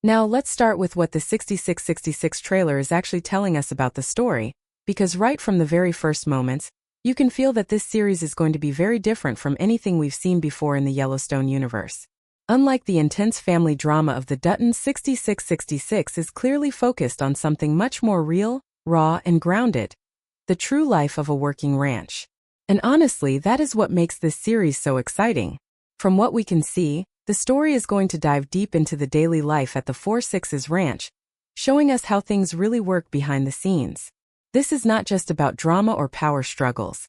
Now let's start with what the 6666 trailer is actually telling us about the story, because right from the very first moments, you can feel that this series is going to be very different from anything we've seen before in the Yellowstone universe. Unlike the intense family drama of the Dutton, 6666 is clearly focused on something much more real, raw, and grounded: the true life of a working ranch. And honestly, that is what makes this series so exciting. From what we can see, the story is going to dive deep into the daily life at the 4-6's ranch, showing us how things really work behind the scenes. This is not just about drama or power struggles.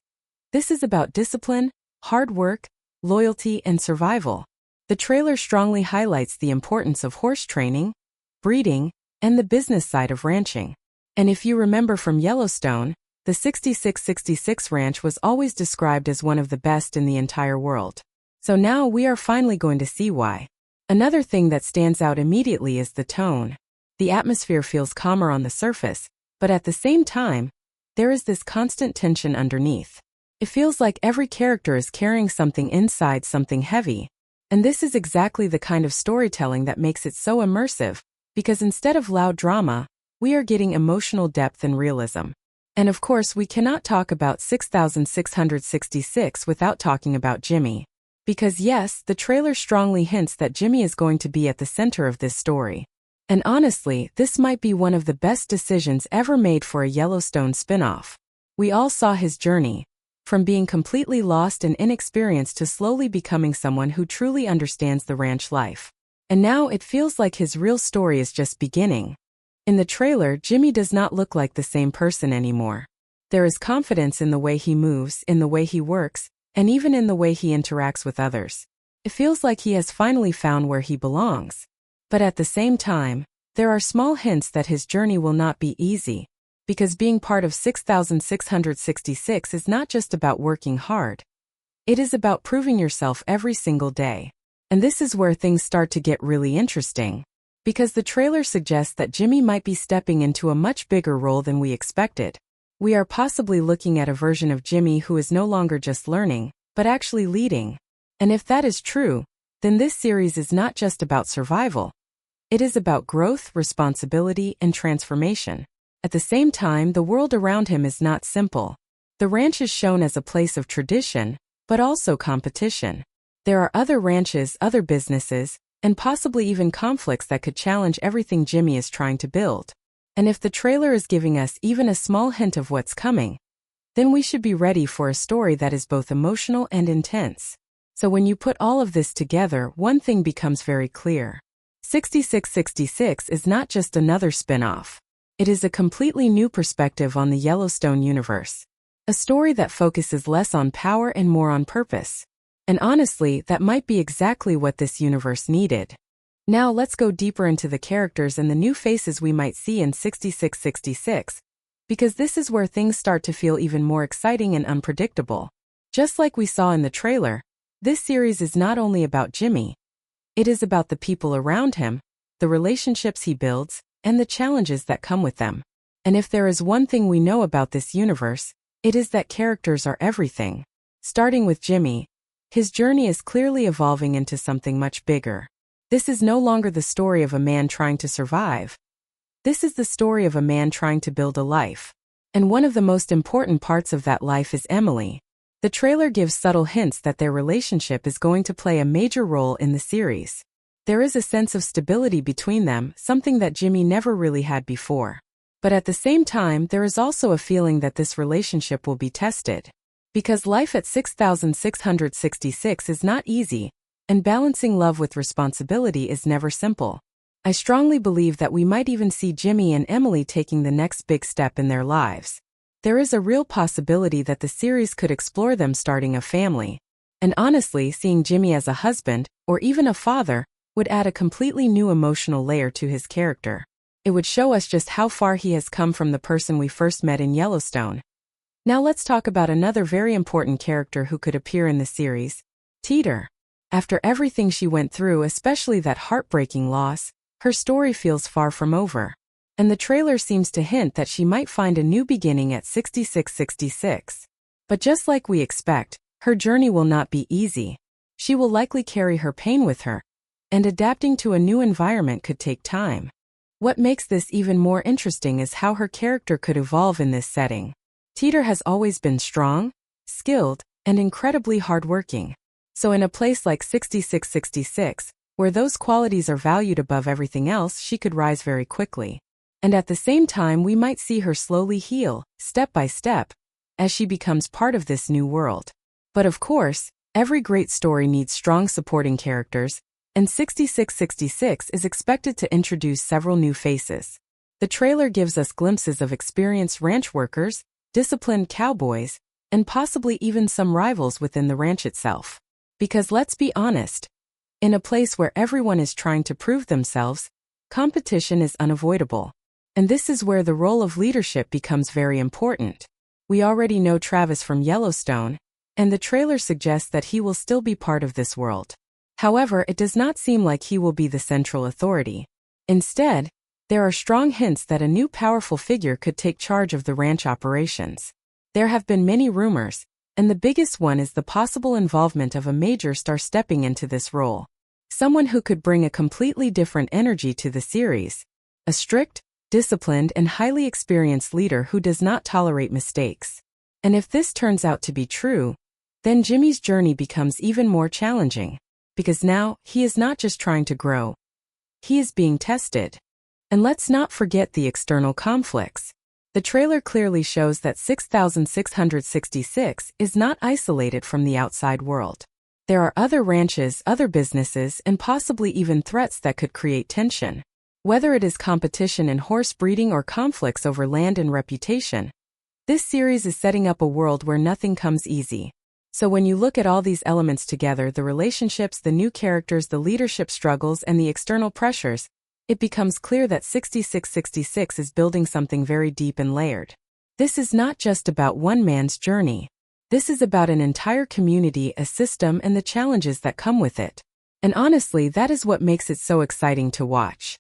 This is about discipline, hard work, loyalty, and survival. The trailer strongly highlights the importance of horse training, breeding, and the business side of ranching. And if you remember from Yellowstone, the 6666 ranch was always described as one of the best in the entire world. So now we are finally going to see why. Another thing that stands out immediately is the tone. The atmosphere feels calmer on the surface, but at the same time, there is this constant tension underneath. It feels like every character is carrying something inside, something heavy. And this is exactly the kind of storytelling that makes it so immersive, because instead of loud drama, we are getting emotional depth and realism. And of course, we cannot talk about 6666 without talking about Jimmy. Because yes, the trailer strongly hints that Jimmy is going to be at the center of this story. And honestly, this might be one of the best decisions ever made for a Yellowstone spin-off. We all saw his journey, from being completely lost and inexperienced to slowly becoming someone who truly understands the ranch life. And now it feels like his real story is just beginning. In the trailer, Jimmy does not look like the same person anymore. There is confidence in the way he moves, in the way he works, and even in the way he interacts with others. It feels like he has finally found where he belongs. But at the same time, there are small hints that his journey will not be easy, because being part of 6666 is not just about working hard. It is about proving yourself every single day. And this is where things start to get really interesting, because the trailer suggests that Jimmy might be stepping into a much bigger role than we expected. We are possibly looking at a version of Jimmy who is no longer just learning, but actually leading. And if that is true, then this series is not just about survival. It is about growth, responsibility, and transformation. At the same time, the world around him is not simple. The ranch is shown as a place of tradition, but also competition. There are other ranches, other businesses, and possibly even conflicts that could challenge everything Jimmy is trying to build. And if the trailer is giving us even a small hint of what's coming, then we should be ready for a story that is both emotional and intense. So when you put all of this together, one thing becomes very clear. 6666 is not just another spin-off. It is a completely new perspective on the Yellowstone universe. A story that focuses less on power and more on purpose. And honestly, that might be exactly what this universe needed. Now let's go deeper into the characters and the new faces we might see in 6666, because this is where things start to feel even more exciting and unpredictable. Just like we saw in the trailer, this series is not only about Jimmy. It is about the people around him, the relationships he builds, and the challenges that come with them. And if there is one thing we know about this universe, it is that characters are everything. Starting with Jimmy, his journey is clearly evolving into something much bigger. This is no longer the story of a man trying to survive. This is the story of a man trying to build a life. And one of the most important parts of that life is Emily. The trailer gives subtle hints that their relationship is going to play a major role in the series. There is a sense of stability between them, something that Jimmy never really had before. But at the same time, there is also a feeling that this relationship will be tested. Because life at 6666 is not easy, and balancing love with responsibility is never simple. I strongly believe that we might even see Jimmy and Emily taking the next big step in their lives. There is a real possibility that the series could explore them starting a family. And honestly, seeing Jimmy as a husband, or even a father, would add a completely new emotional layer to his character. It would show us just how far he has come from the person we first met in Yellowstone. Now let's talk about another very important character who could appear in the series, Teeter. After everything she went through, especially that heartbreaking loss, her story feels far from over. And the trailer seems to hint that she might find a new beginning at 6666. But just like we expect, her journey will not be easy. She will likely carry her pain with her, and adapting to a new environment could take time. What makes this even more interesting is how her character could evolve in this setting. Teeter has always been strong, skilled, and incredibly hardworking. So in a place like 6666, where those qualities are valued above everything else, she could rise very quickly. And at the same time, we might see her slowly heal, step by step, as she becomes part of this new world. But of course, every great story needs strong supporting characters, and 6666 is expected to introduce several new faces. The trailer gives us glimpses of experienced ranch workers, disciplined cowboys, and possibly even some rivals within the ranch itself. Because let's be honest, in a place where everyone is trying to prove themselves, competition is unavoidable. And this is where the role of leadership becomes very important. We already know Travis from Yellowstone, and the trailer suggests that he will still be part of this world. However, it does not seem like he will be the central authority. Instead, there are strong hints that a new powerful figure could take charge of the ranch operations. There have been many rumors, and the biggest one is the possible involvement of a major star stepping into this role. Someone who could bring a completely different energy to the series. A strict, disciplined, and highly experienced leader who does not tolerate mistakes. And if this turns out to be true, then Jimmy's journey becomes even more challenging. Because now, he is not just trying to grow. He is being tested. And let's not forget the external conflicts. The trailer clearly shows that 6666 is not isolated from the outside world. There are other ranches, other businesses, and possibly even threats that could create tension. Whether it is competition in horse breeding or conflicts over land and reputation, this series is setting up a world where nothing comes easy. So when you look at all these elements together, the relationships, the new characters, the leadership struggles, and the external pressures, it becomes clear that 6666 is building something very deep and layered. This is not just about one man's journey. This is about an entire community, a system, and the challenges that come with it. And honestly, that is what makes it so exciting to watch.